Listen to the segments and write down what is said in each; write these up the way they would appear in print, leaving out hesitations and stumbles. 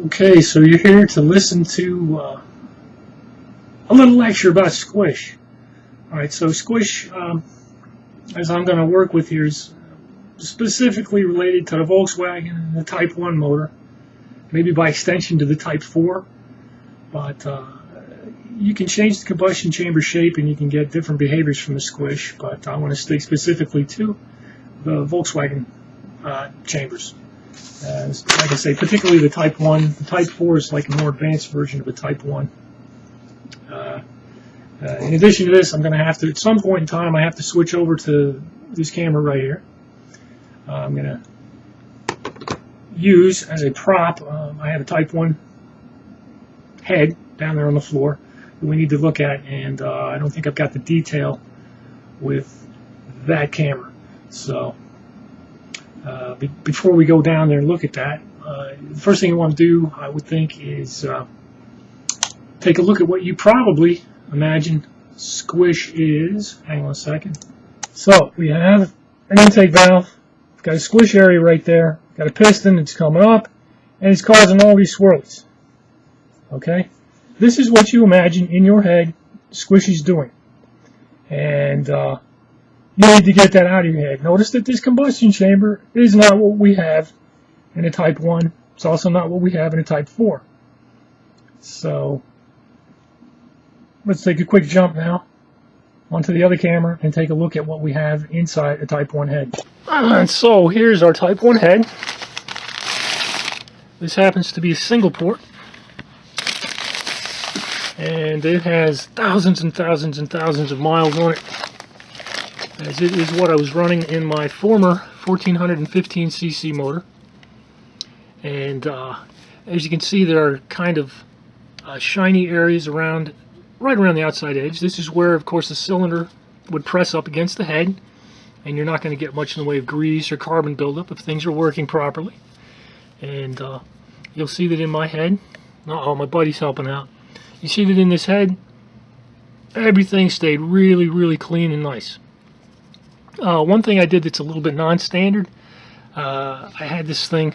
Okay, so you're here to listen to a little lecture about squish. Alright, so squish, as I'm going to work with here, is specifically related to the Volkswagen and the Type 1 motor, maybe by extension to the Type 4, but you can change the combustion chamber shape and you can get different behaviors from the squish, but I want to stick specifically to the Volkswagen chambers. Like I say, particularly the Type 1. The Type 4 is like a more advanced version of the Type 1. In addition to this, I'm going to have to, at some point in time, I have to switch over to this camera right here. I'm going to use as a prop, I have a Type 1 head down there on the floor that we need to look at, and I don't think I've got the detail with that camera. So before we go down there and look at that, the first thing you want to do, I would think, is take a look at what you probably imagine squish is. Hang on a second. So we have an intake valve. We've got a squish area right there. Got a piston that's coming up, and it's causing all these swirlies. Okay? This is what you imagine in your head squish is doing. And you need to get that out of your head. Notice that this combustion chamber is not what we have in a Type 1. It's also not what we have in a Type 4. So let's take a quick jump now onto the other camera and take a look at what we have inside a Type 1 head. And so here's our Type 1 head. This happens to be a single port, and it has thousands and thousands and thousands of miles on it, as it is what I was running in my former 1415cc motor. And as you can see, there are kind of shiny areas around, right around the outside edge. This is where, of course, the cylinder would press up against the head, and you're not going to get much in the way of grease or carbon buildup if things are working properly. And you'll see that in my head, uh-oh, my buddy's helping out. You see that in this head, everything stayed really, really clean and nice. One thing I did that's a little bit non-standard, I had this thing,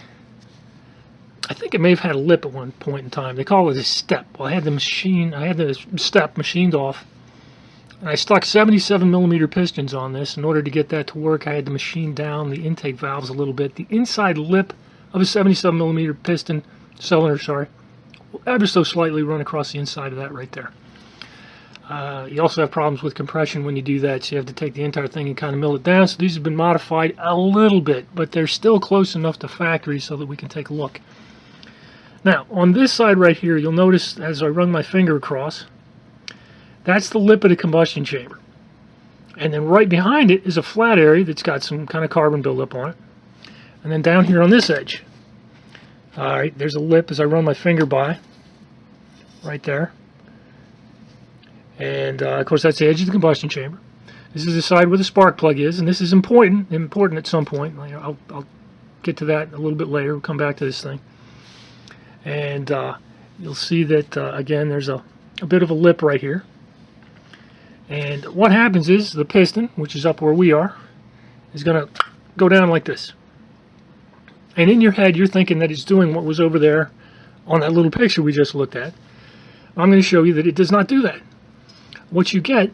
I think it may have had a lip at one point in time. They call it a step. Well, I had the step machined off, and I stuck 77mm pistons on this. In order to get that to work, I had to machine down the intake valves a little bit. The inside lip of a 77mm piston cylinder, sorry, will ever so slightly run across the inside of that right there. You also have problems with compression when you do that, so you have to take the entire thing and kind of mill it down. So these have been modified a little bit, but they're still close enough to factory so that we can take a look. Now, on this side right here, you'll notice as I run my finger across, that's the lip of the combustion chamber. And then right behind it is a flat area that's got some kind of carbon buildup on it. And then down here on this edge, alright, there's a lip as I run my finger by, right there. And of course that's the edge of the combustion chamber. This is the side where the spark plug is, and this is important at some point. I'll get to that a little bit later. We'll come back to this thing. And you'll see that again there's a bit of a lip right here. And what happens is the piston, which is up where we are, is going to go down like this. And in your head you're thinking that it's doing what was over there on that little picture we just looked at. I'm going to show you that it does not do that. What you get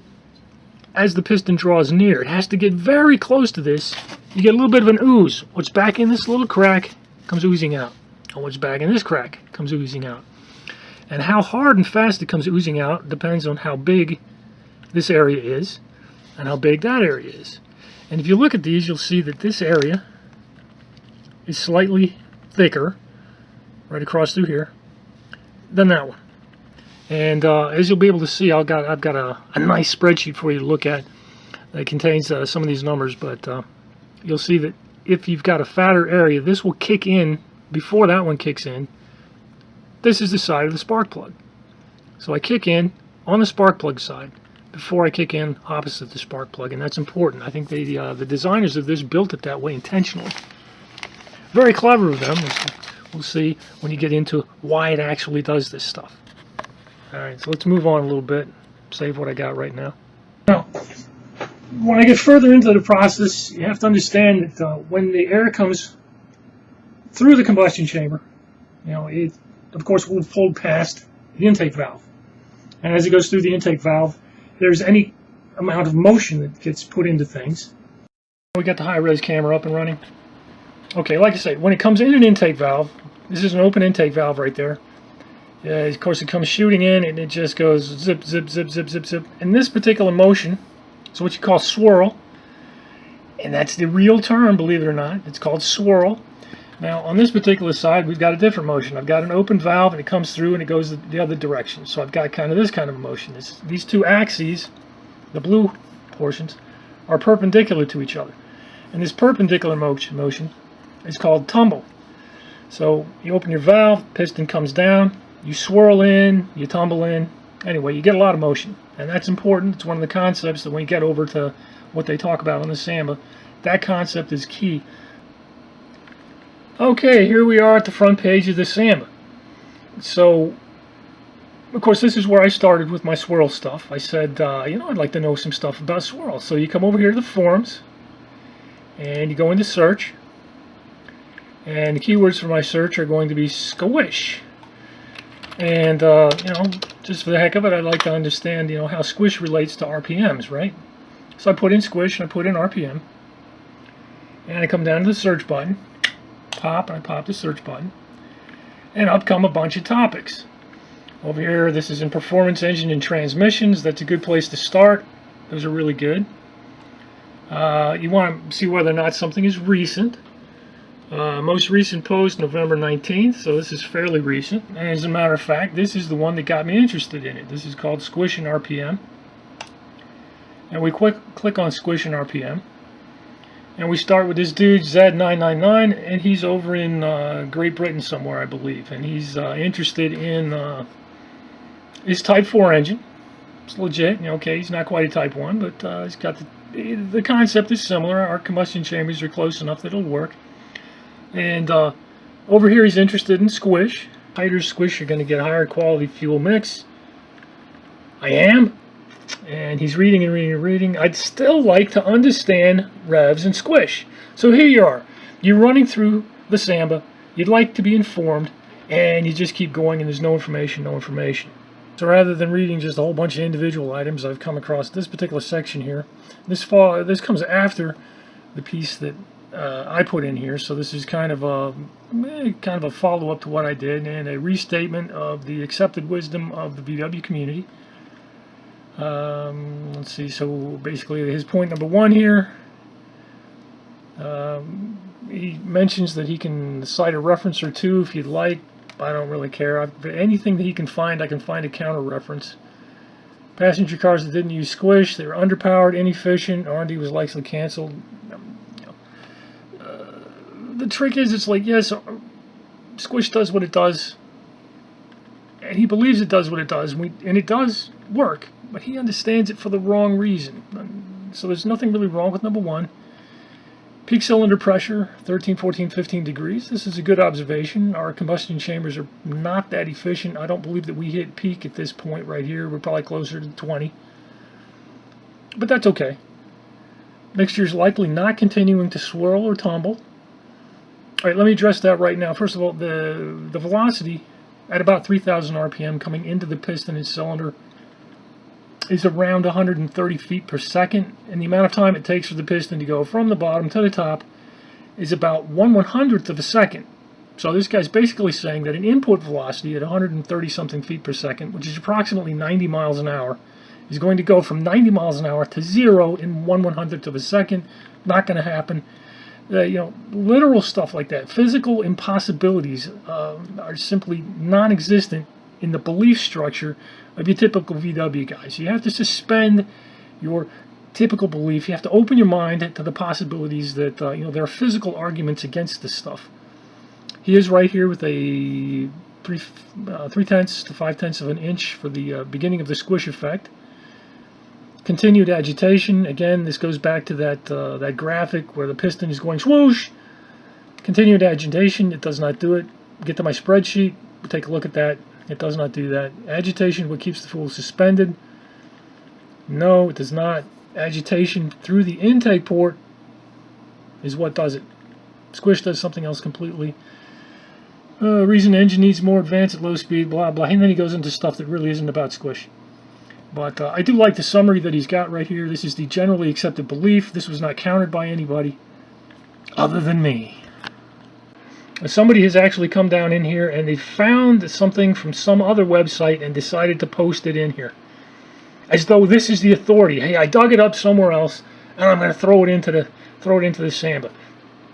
as the piston draws near, it has to get very close to this, you get a little bit of an ooze. What's back in this little crack comes oozing out. And what's back in this crack comes oozing out. And how hard and fast it comes oozing out depends on how big this area is and how big that area is. And if you look at these, you'll see that this area is slightly thicker right across through here than that one. And as you'll be able to see, I've got a nice spreadsheet for you to look at that contains some of these numbers, but you'll see that if you've got a fatter area, this will kick in before that one kicks in. This is the side of the spark plug. So I kick in on the spark plug side before I kick in opposite the spark plug, and that's important. I think the designers of this built it that way intentionally. Very clever of them. We'll see when you get into why it actually does this stuff. Alright, so let's move on a little bit, save what I got right now. Now, when I get further into the process, you have to understand that when the air comes through the combustion chamber, you know, of course, will flow past the intake valve. And as it goes through the intake valve, there's any amount of motion that gets put into things. We got the high-res camera up and running. Okay, like I say, when it comes in an intake valve, this is an open intake valve right there. Of course, it comes shooting in, and it just goes zip, zip, zip, zip, zip, zip. And this particular motion is what you call swirl. And that's the real term, believe it or not. It's called swirl. Now, on this particular side, we've got a different motion. I've got an open valve, and it comes through, and it goes the other direction. So I've got kind of this kind of motion. These two axes, the blue portions, are perpendicular to each other. And this perpendicular motion is called tumble. So you open your valve, piston comes down, you swirl in, you tumble in. Anyway, you get a lot of motion. And that's important. It's one of the concepts that when you get over to what they talk about on the Samba, that concept is key. Okay, here we are at the front page of the Samba. So, of course, this is where I started with my swirl stuff. I said, I'd like to know some stuff about swirl. So you come over here to the forums, and you go into search. And the keywords for my search are going to be squish. And, just for the heck of it, I'd like to understand, how squish relates to RPMs, right? So I put in squish, and I put in RPM. And I come down to the search button. And I pop the search button, and up come a bunch of topics. Over here, this is in performance, engine, and transmissions. That's a good place to start. Those are really good. You want to see whether or not something is recent. Most recent post, November 19th, so this is fairly recent. And as a matter of fact, this is the one that got me interested in it. This is called Squish and RPM. And we click on Squish and RPM. And we start with this dude, Z999, and he's over in Great Britain somewhere, I believe. And he's interested in his Type 4 engine. It's legit. Okay, he's not quite a Type 1, but he's got the concept is similar. Our combustion chambers are close enough that it'll work. And over here, he's interested in squish. Tighter squish, you're going to get higher quality fuel mix. I am. And he's reading and reading and reading. I'd still like to understand revs and squish. So here you are. You're running through the Samba. You'd like to be informed, and you just keep going, and there's no information, no information. So rather than reading just a whole bunch of individual items, I've come across this particular section here. This comes after the piece that I put in here. So this is kind of a follow-up to what I did, and a restatement of the accepted wisdom of the VW community. Let's see, so basically his point number one here, he mentions that he can cite a reference or two if you'd like. I don't really care. Anything that he can find, I can find a counter reference. Passenger cars that didn't use squish, they were underpowered, inefficient, R&D was likely canceled. The trick is, it's like, yes, squish does what it does, and he believes it does what it does, and it does work. But he understands it for the wrong reason. So there's nothing really wrong with number one. Peak cylinder pressure, 13, 14, 15 degrees. This is a good observation. Our combustion chambers are not that efficient. I don't believe that we hit peak at this point right here. We're probably closer to 20. But that's okay. Mixture is likely not continuing to swirl or tumble. All right, let me address that right now. First of all, the velocity at about 3,000 RPM coming into the piston and cylinder is around 130 feet per second, and the amount of time it takes for the piston to go from the bottom to the top is about 1/100th of a second. So this guy's basically saying that an input velocity at 130 something feet per second, which is approximately 90 miles an hour, is going to go from 90 miles an hour to 0 in 1/100th of a second. Not going to happen. Literal stuff like that, physical impossibilities are simply non-existent in the belief structure of your typical VW guys. You have to suspend your typical belief. You have to open your mind to the possibilities that there are physical arguments against this stuff. He is right here with a 3/10 to 5/10 of an inch for the beginning of the squish effect. Continued agitation. Again, this goes back to that graphic where the piston is going swoosh. Continued agitation. It does not do it. Get to my spreadsheet. Take a look at that. It does not do that. Agitation, what keeps the fuel suspended? No, it does not. Agitation through the intake port is what does it. Squish does something else completely. Reason the engine needs more advance at low speed, blah blah, and then he goes into stuff that really isn't about squish. But I do like the summary that he's got right here. This is the generally accepted belief. This was not countered by anybody other than me. Somebody has actually come down in here and they found something from some other website and decided to post it in here, as though this is the authority. Hey, I dug it up somewhere else and I'm going to throw it into the Samba.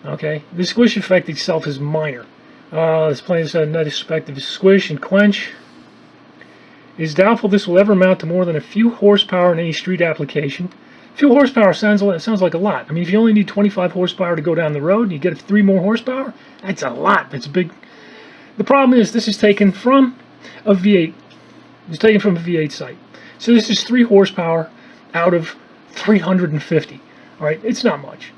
Okay, the squish effect itself is minor. This plane has a net effect of squish and quench. It is doubtful this will ever amount to more than a few horsepower in any street application. A few horsepower sounds like a lot. I mean, if you only need 25 horsepower to go down the road and you get 3 more horsepower, that's a lot. That's a big... The problem is this is taken from a V8. It's taken from a V8 site. So this is 3 horsepower out of 350. All right, it's not much.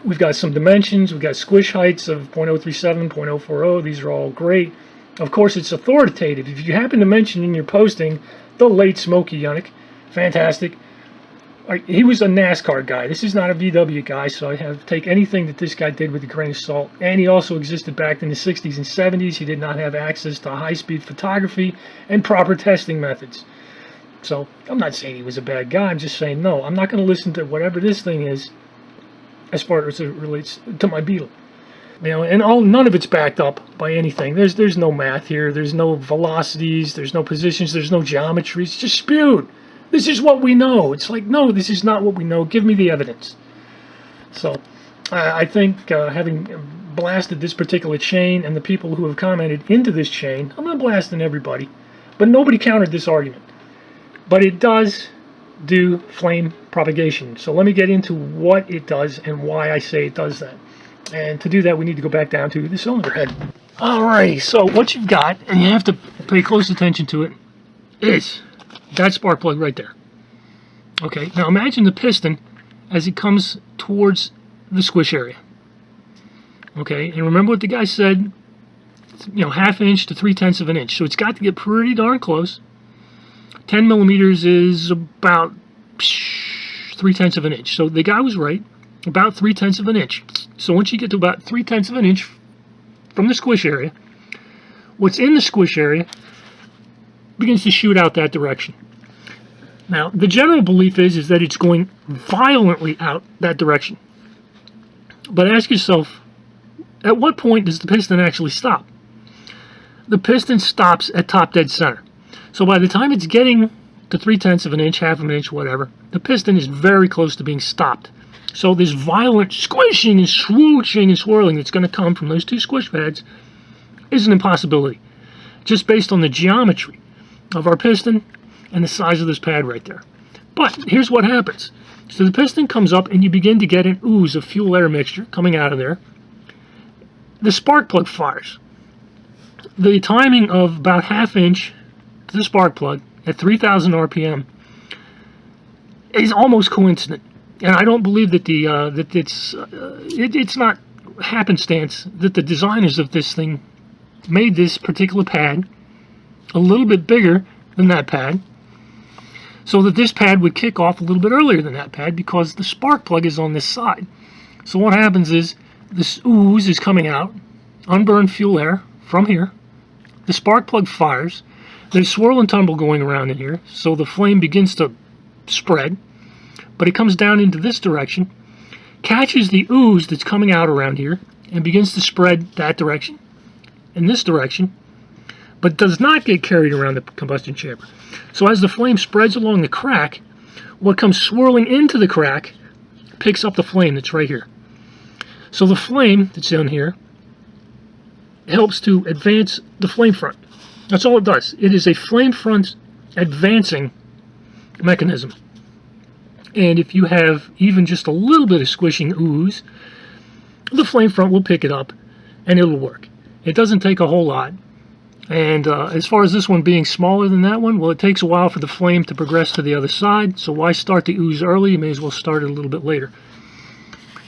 We've got some dimensions. We've got squish heights of 0.037, 0.040. These are all great. Of course, it's authoritative. If you happen to mention in your posting the late Smokey Yunick, fantastic. He was a NASCAR guy. This is not a VW guy, so I have to take anything that this guy did with a grain of salt. And he also existed back in the 60s and 70s. He did not have access to high-speed photography and proper testing methods. So I'm not saying he was a bad guy. I'm just saying, no, I'm not going to listen to whatever this thing is as far as it relates to my Beetle. You know, and none of it's backed up by anything. There's no math here. There's no velocities. There's no positions. There's no geometry. It's just spewed. This is what we know. It's like, no, this is not what we know. Give me the evidence. So I think having blasted this particular chain and the people who have commented into this chain, I'm not blasting everybody, but nobody countered this argument. But it does do flame propagation. So let me get into what it does and why I say it does that. And to do that, we need to go back down to the cylinder head. Alrighty, so what you've got, and you have to pay close attention to it, is that spark plug right there. Okay, now imagine the piston as it comes towards the squish area. Okay, and remember what the guy said, you know, 1/2 inch to 3/10 of an inch. So it's got to get pretty darn close. 10 millimeters is about 3/10 of an inch. So the guy was right, about 3/10 of an inch. So once you get to about 3/10 of an inch from the squish area, what's in the squish area begins to shoot out that direction. Now, the general belief is that it's going violently out that direction. But ask yourself, at what point does the piston actually stop? The piston stops at top dead center. So by the time it's getting to 3/10 of an inch, 1/2 of an inch, whatever, the piston is very close to being stopped. So this violent squishing and swooshing and swirling that's going to come from those 2 squish pads is an impossibility, just based on the geometry of our piston and the size of this pad right there. But here's what happens. So the piston comes up and you begin to get an ooze of fuel-air mixture coming out of there. The spark plug fires. The timing of about 1/2 inch to the spark plug at 3,000 RPM is almost coincident. And I don't believe that it's not happenstance that the designers of this thing made this particular pad a little bit bigger than that pad, so that this pad would kick off a little bit earlier than that pad because the spark plug is on this side. So what happens is this ooze is coming out, unburned fuel air from here. The spark plug fires. There's swirl and tumble going around in here, so the flame begins to spread. But it comes down into this direction, catches the ooze that's coming out around here, and begins to spread that direction, in this direction, but does not get carried around the combustion chamber. So as the flame spreads along the crack, what comes swirling into the crack picks up the flame that's right here. So the flame that's down here helps to advance the flame front. That's all it does. It is a flame front advancing mechanism. And if you have even just a little bit of squishing ooze, the flame front will pick it up and it'll work. It doesn't take a whole lot. And as far as this one being smaller than that one, well, it takes a while for the flame to progress to the other side. So why start the ooze early? You may as well start it a little bit later.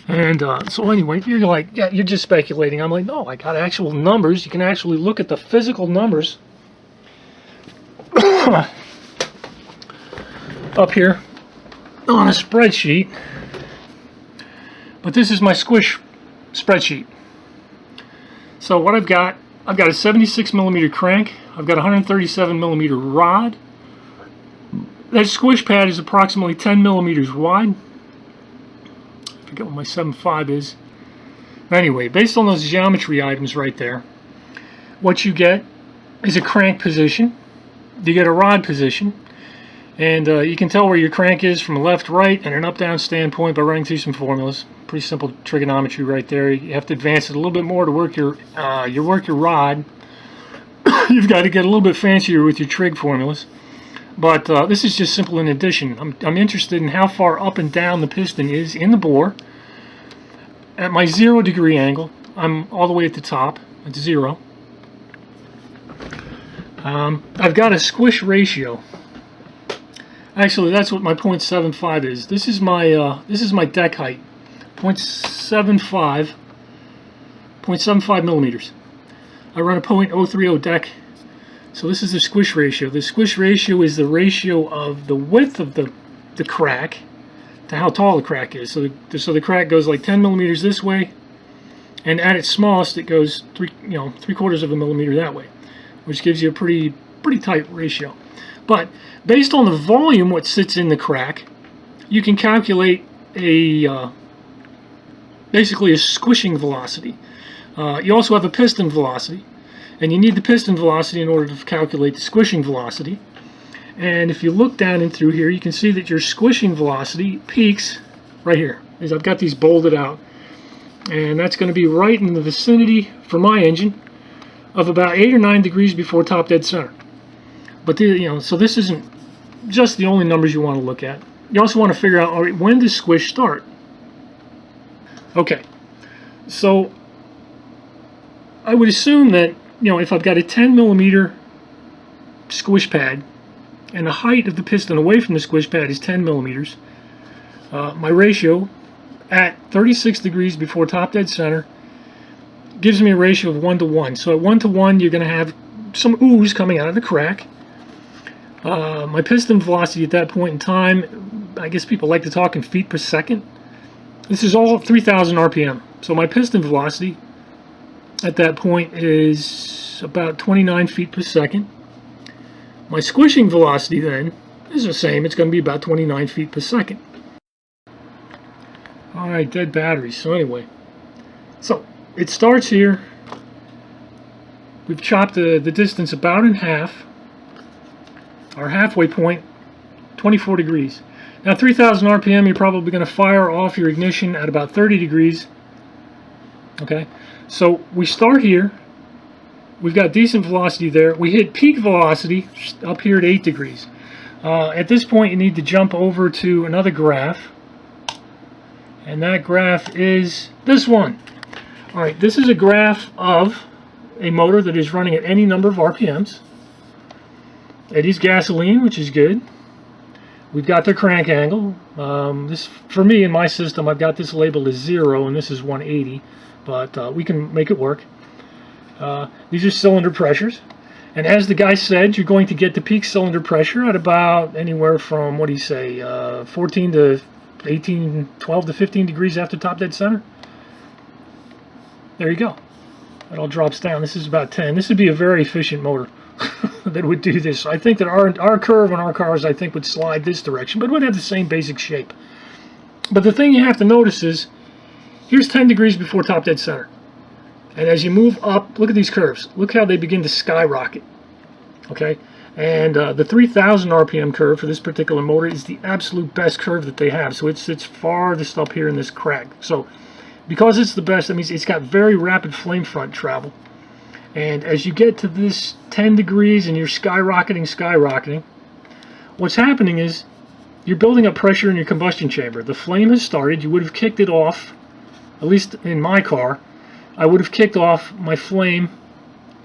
And so anyway, you're like, yeah, you're just speculating. I'm like, no, I got actual numbers. You can actually look at the physical numbers up here on a spreadsheet. But this is my squish spreadsheet. So what I've got a 76 millimeter crank. I've got a 137 millimeter rod. That squish pad is approximately 10 millimeters wide. I forget what my 7.5 is. Anyway, based on those geometry items right there, what you get is a crank position. You get a rod position. And you can tell where your crank is from a left-right and an up-down standpoint by running through some formulas. Pretty simple trigonometry right there. You have to advance it a little bit more to work your rod. You've got to get a little bit fancier with your trig formulas. But this is just simple in addition. I'm interested in how far up and down the piston is in the bore. At my 0 degree angle, I'm all the way at the top at 0. I've got a squish ratio. Actually, that's what my 0.75 is. This is my deck height, 0.75 millimeters. I run a .030 deck, so this is the squish ratio. The squish ratio is the ratio of the width of the crack to how tall the crack is. So the crack goes like 10 millimeters this way, and at its smallest it goes 3/4 of a millimeter that way, which gives you a pretty tight ratio. But based on the volume what sits in the crack, you can calculate basically a squishing velocity. You also have a piston velocity, and you need the piston velocity in order to calculate the squishing velocity. And if you look down and through here, you can see that your squishing velocity peaks right here. As I've got these bolded out, and that's going to be right in the vicinity for my engine of about 8 or 9 degrees before top dead center. But so this isn't just the only numbers you want to look at. You also want to figure out, all right, when does squish start? Okay, so I would assume that if I've got a 10 millimeter squish pad and the height of the piston away from the squish pad is 10 millimeters, my ratio at 36 degrees before top dead center gives me a ratio of 1:1. So at 1:1, you're going to have some ooze coming out of the crack. My piston velocity at that point in time, I guess people like to talk in feet per second. This is all 3,000 RPM. So my piston velocity at that point is about 29 feet per second. My squishing velocity then is the same. It's going to be about 29 feet per second. Alright, dead batteries. So anyway, so it starts here. We've chopped the distance about in half. Our halfway point, 24 degrees. Now 3,000 RPM, you're probably going to fire off your ignition at about 30 degrees. Okay, so we start here. We've got decent velocity there. We hit peak velocity up here at 8 degrees. At this point, you need to jump over to another graph. And that graph is this one. Alright, this is a graph of a motor that is running at any number of RPMs. It is gasoline, which is good. We've got the crank angle. This, for me, in my system, I've got this labeled as 0, and this is 180, but we can make it work. These are cylinder pressures, and as the guy said, you're going to get the peak cylinder pressure at about anywhere from, what do you say, 14 to 18, 12 to 15 degrees after top dead center. There you go. It all drops down. This is about 10. This would be a very efficient motor that would do this. I think that our curve on our cars, I think, would slide this direction, but it would have the same basic shape. But the thing you have to notice is, here's 10 degrees before top dead center. And as you move up, look at these curves. Look how they begin to skyrocket. Okay? And the 3,000 RPM curve for this particular motor is the absolute best curve that they have. So it sits farthest up here in this crack. So because it's the best, that means it's got very rapid flame front travel. And as you get to this 10 degrees and you're skyrocketing, what's happening is you're building up pressure in your combustion chamber. The flame has started. You would have kicked it off, at least in my car, I would have kicked off my flame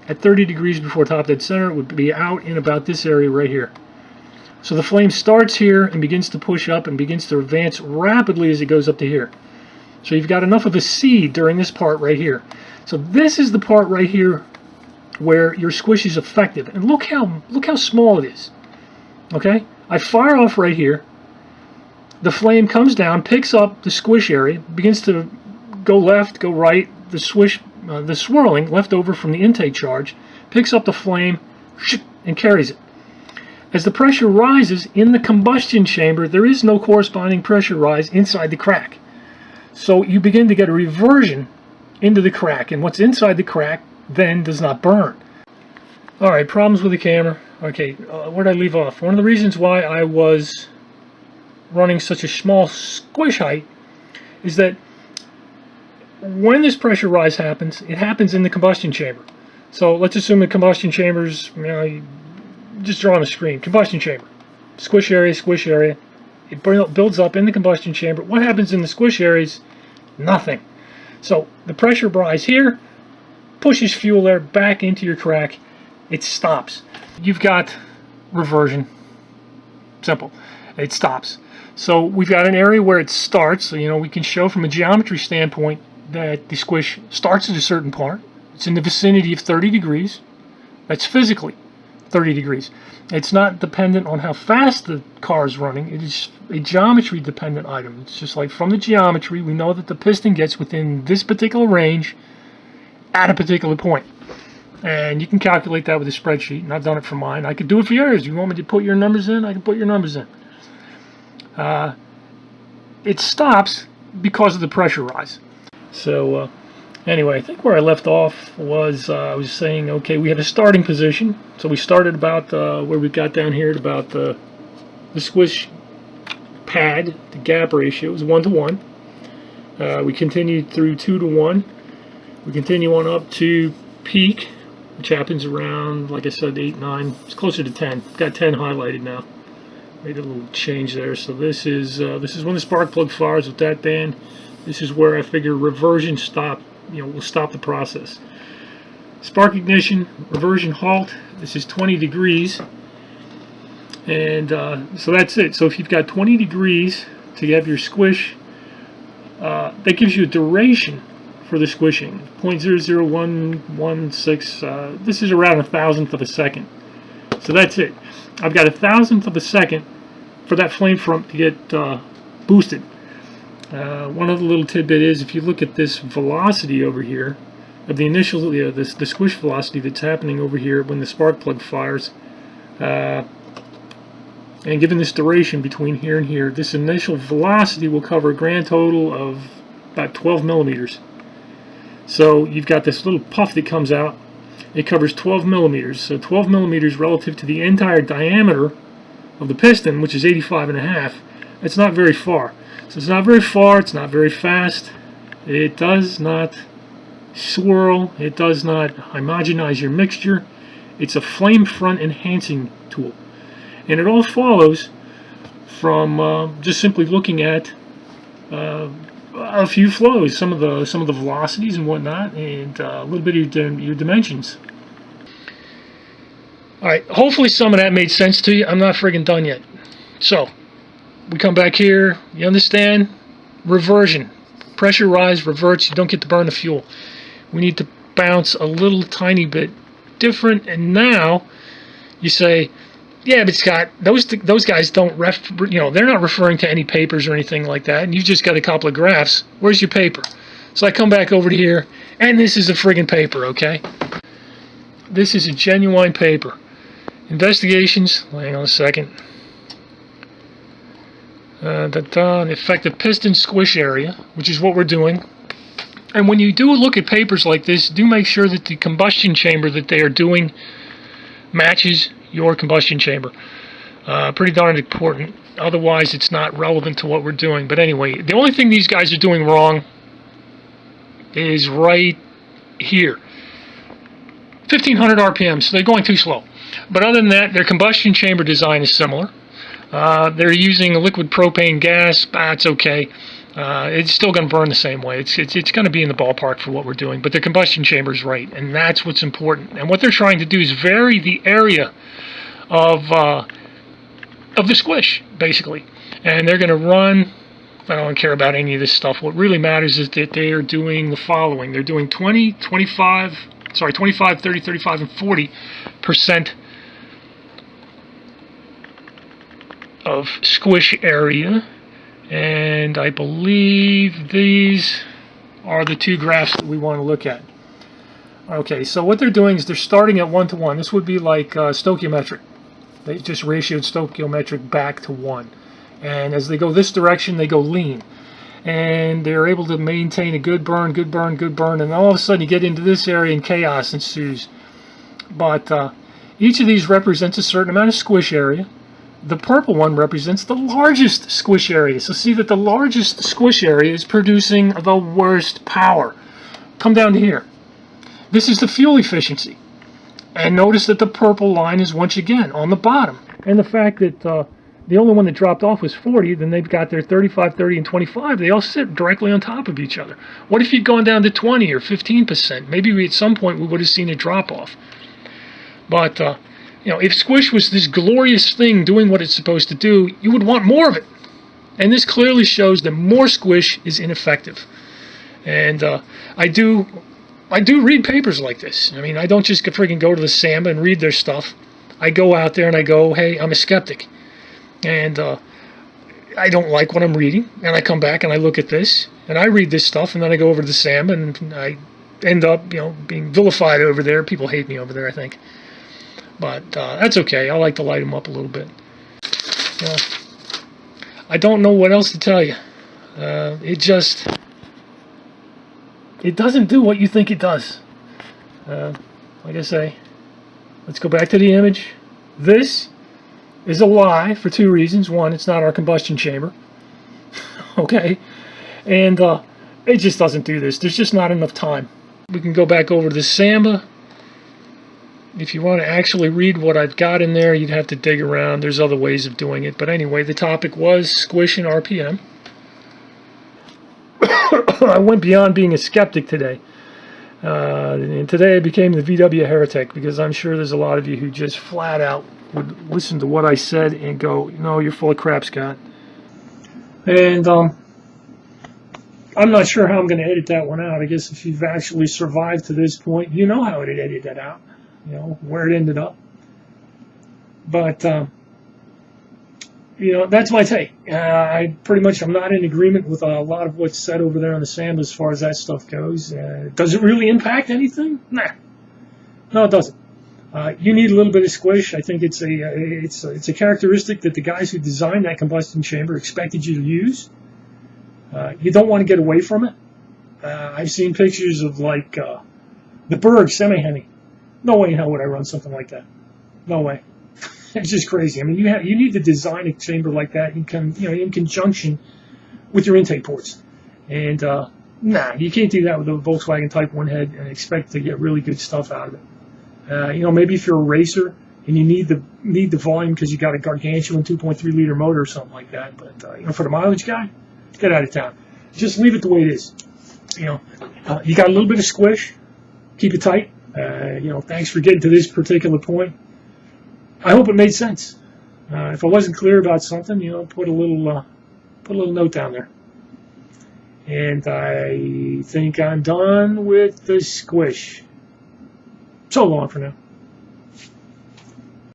at 30 degrees before top dead center. It would be out in about this area right here. So the flame starts here and begins to push up and begins to advance rapidly as it goes up to here. So you've got enough of a seed during this part right here. So this is the part right here where your squish is effective. And look how small it is. Okay? I fire off right here. The flame comes down, picks up the squish area, begins to go left, go right. The squish the swirling left over from the intake charge picks up the flame and carries it. As the pressure rises in the combustion chamber, there is no corresponding pressure rise inside the crack. So you begin to get a reversion into the crack, and what's inside the crack then does not burn. Alright, problems with the camera. Okay, where did I leave off? One of the reasons why I was running such a small squish height is that when this pressure rise happens, it happens in the combustion chamber. So let's assume the combustion chamber's, just draw on the screen, combustion chamber, squish area, it builds up in the combustion chamber. What happens in the squish areas? Nothing. So the pressure rise here pushes fuel air back into your crack. It stops. You've got reversion. Simple. It stops. So we've got an area where it starts. So, we can show from a geometry standpoint that the squish starts at a certain part. It's in the vicinity of 30 degrees. That's physically 30 degrees. It's not dependent on how fast the car is running. It is a geometry dependent item. It's just like from the geometry, we know that the piston gets within this particular range at a particular point. And you can calculate that with a spreadsheet, and I've done it for mine. I could do it for yours. You want me to put your numbers in? I can put your numbers in. It stops because of the pressure rise. So anyway, I think where I left off was I was saying, okay, we have a starting position. So we started about where we got down here at about the squish pad. The gap ratio was 1 to 1. We continued through 2 to 1. We continue on up to peak, which happens around, like I said, 8, 9. It's closer to 10. Got 10 highlighted now. Made a little change there. So this is when the spark plug fires with that band. This is where I figure reversion will stop the process. Spark ignition, reversion halt. This is 20 degrees. And so that's it. So if you've got 20 degrees to have your squish, that gives you a duration for the squishing, 0.00116. This is around 1,000th of a second. So that's it. I've got 1,000th of a second for that flame front to get boosted. One other little tidbit is, if you look at this velocity over here, of the initial, the squish velocity that's happening over here when the spark plug fires, and given this duration between here and here, this initial velocity will cover a grand total of about 12 millimeters. So you've got this little puff that comes out. It covers 12 millimeters. So 12 millimeters relative to the entire diameter of the piston, which is 85.5. That's not very far. So it's not very far. It's not very fast. It does not swirl. It does not homogenize your mixture. It's a flame front enhancing tool. And it all follows from just simply looking at a few flows, some of the velocities and whatnot, and a little bit of your dimensions. All right, hopefully some of that made sense to you. I'm not friggin' done yet. So we come back here. You understand? Reversion, pressure rise, reverts. You don't get to burn the fuel. We need to bounce a little tiny bit different. And now you say, yeah, but Scott, those guys don't they're not referring to any papers or anything like that, and you've just got a couple of graphs. Where's your paper? So I come back over to here, and this is a friggin' paper, okay? This is a genuine paper. Investigations, hang on a second. The effective piston squish area, which is what we're doing. And when you do look at papers like this, do make sure that the combustion chamber that they are doing matches your combustion chamber. Pretty darn important. Otherwise, it's not relevant to what we're doing. But anyway, the only thing these guys are doing wrong is right here. 1,500 RPM, so they're going too slow. But other than that, their combustion chamber design is similar. They're using a liquid propane gas. It's okay. It's still going to burn the same way. It's going to be in the ballpark for what we're doing. But their combustion chamber is right, and that's what's important. And what they're trying to do is vary the area of the squish, basically. And they're going to run. I don't care about any of this stuff. What really matters is that they are doing the following. They're doing 25, 30, 35, and 40% of squish area. And I believe these are the two graphs that we want to look at. Okay, so what they're doing is they're starting at 1 to 1. This would be like stoichiometric. They just ratioed stoichiometric back to 1. And as they go this direction, they go lean. And they're able to maintain a good burn, good burn, good burn. And all of a sudden you get into this area and chaos ensues. But each of these represents a certain amount of squish area. The purple one represents the largest squish area. So see that the largest squish area is producing the worst power. Come down to here. This is the fuel efficiency. And notice that the purple line is once again on the bottom. And the fact that the only one that dropped off was 40, then they've got their 35, 30, and 25. They all sit directly on top of each other. What if you'd gone down to 20 or 15%? Maybe at some point we would have seen a drop off. But, if squish was this glorious thing doing what it's supposed to do, you would want more of it. And this clearly shows that more squish is ineffective. And I do read papers like this. I mean, I don't just freaking go to the Samba and read their stuff. I go out there and I go, hey, I'm a skeptic. And I don't like what I'm reading. And I come back and I look at this. And I read this stuff. And then I go over to the Samba and I end up, being vilified over there. People hate me over there, I think. But that's okay. I like to light them up a little bit. I don't know what else to tell you. It doesn't do what you think it does. Like I say, let's go back to the image. This is a lie for 2 reasons. One, it's not our combustion chamber. Okay? And it just doesn't do this. There's just not enough time. We can go back over to the Samba. If you want to actually read what I've got in there, you'd have to dig around. There's other ways of doing it. But anyway, the topic was squish and RPM. I went beyond being a skeptic today. And today I became the VW heretic, because I'm sure there's a lot of you who just flat out would listen to what I said and go, no, you're full of crap, Scott. And I'm not sure how I'm going to edit that one out. I guess if you've actually survived to this point, you know how to edit that out. Where it ended up. But, that's my take. I'm not in agreement with a lot of what's said over there on the Samba as far as that stuff goes. Does it really impact anything? Nah. No, it doesn't. You need a little bit of squish. I think it's a characteristic that the guys who designed that combustion chamber expected you to use. You don't want to get away from it. I've seen pictures of, like, the Berg semi-Hemi. No way in hell would I run something like that. No way. It's just crazy. I mean, you need to design a chamber like that in conjunction with your intake ports. And you can't do that with a Volkswagen Type 1 head and expect to get really good stuff out of it. Maybe if you're a racer and you need the volume because you got a gargantuan 2.3 liter motor or something like that. But for the mileage guy, get out of town. Just leave it the way it is. You got a little bit of squish. Keep it tight. Thanks for getting to this particular point. I hope it made sense. If I wasn't clear about something, put a little note down there. And I think I'm done with the squish. So long for now.